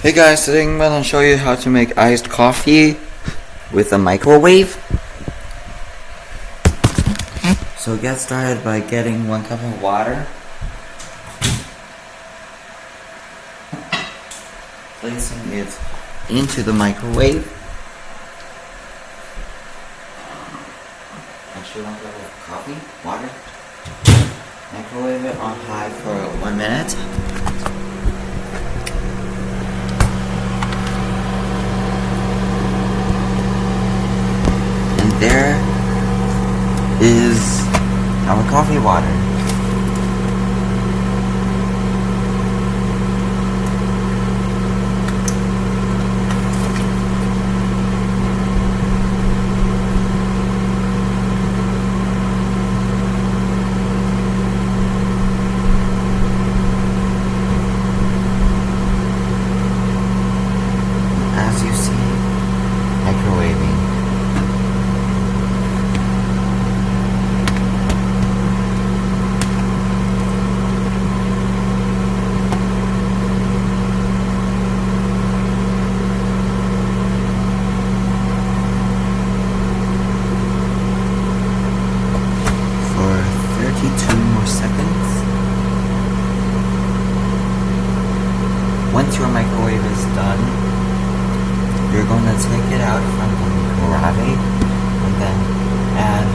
Hey guys, today I'm going to show you how to make iced coffee with a microwave. So get started by getting 1 cup of water, placing it into the microwave. Actually 1 cup of coffee, water. Microwave it on high for 1 minute. There is our coffee water. As you see, microwaving. Once your microwave is done, you're going to take it out from the microwave and then add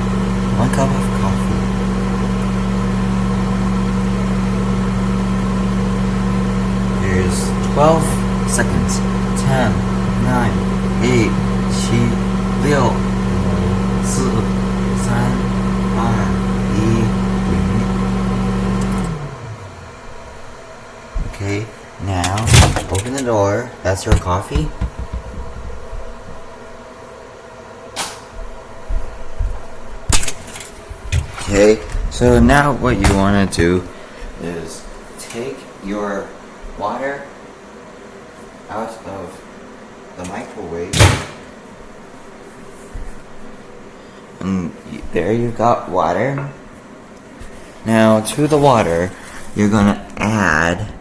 1 cup of coffee. Here's 12 seconds. 10, 9, 8, 7, 6, 5, 4, 3, 2, 1. Okay, now open the door. That's your coffee. Okay, so now what you want to do is take your water out of the microwave, and there you got water. Now to the water, you're gonna add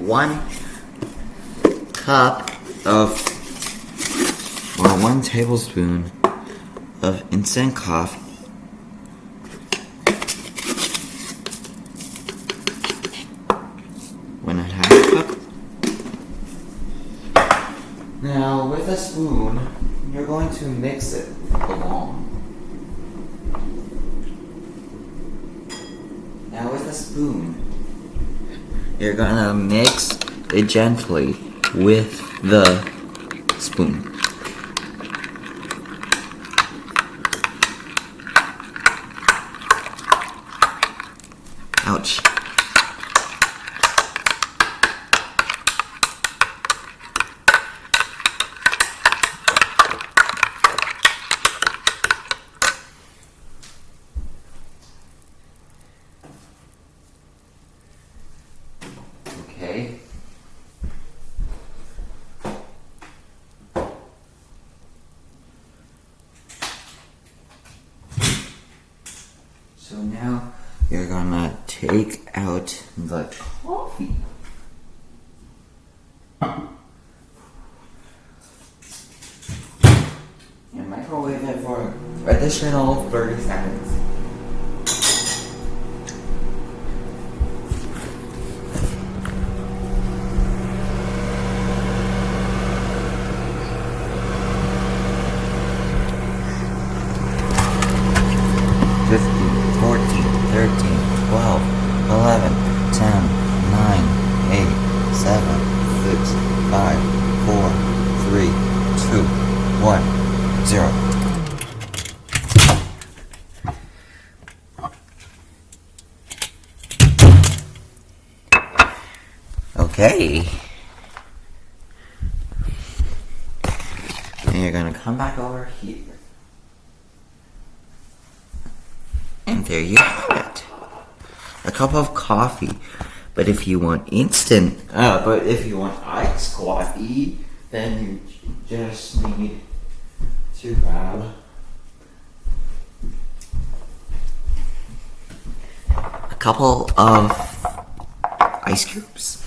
1 cup of, or 1 tablespoon of instant coffee. When it has cooked. Now with a spoon, you're going to mix it along. Now with a spoon, you're gonna mix it gently with the spoon. Ouch. Okay. So now you're gonna take out the coffee. And microwave it for additional 30 seconds. Fifteen, 14, 13, 12, 11, 10, 9, 8, 7, 6, 5, 4, 3, 2, 1, 0. Okay. And you're gonna come back over here. And there you have it. A cup of coffee. But if you want if you want iced coffee, then you just need to grab a couple of ice cubes.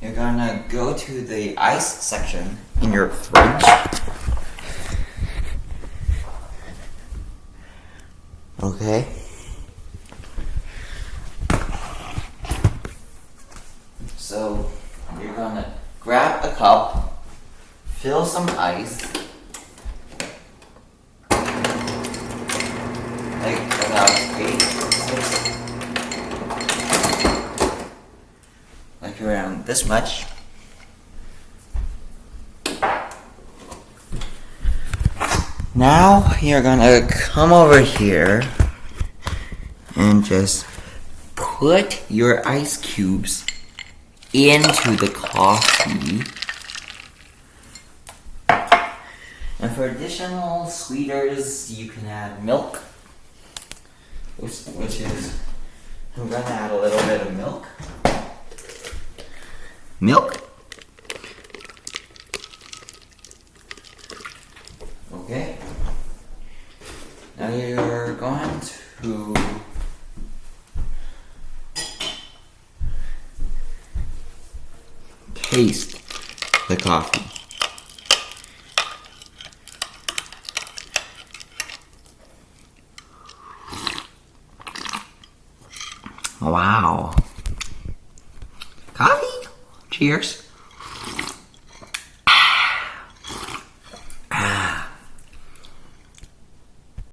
You're gonna go to the ice section in your fridge. Okay. So you're gonna grab a cup, fill some ice, like about 8, 6, like around this much. Now you're gonna come over here and just put your ice cubes into the coffee. And for additional sweeteners, you can add milk, which is, I'm gonna add a little bit of milk. Milk. Okay. Now you're going to taste the coffee. Wow. Coffee? Cheers.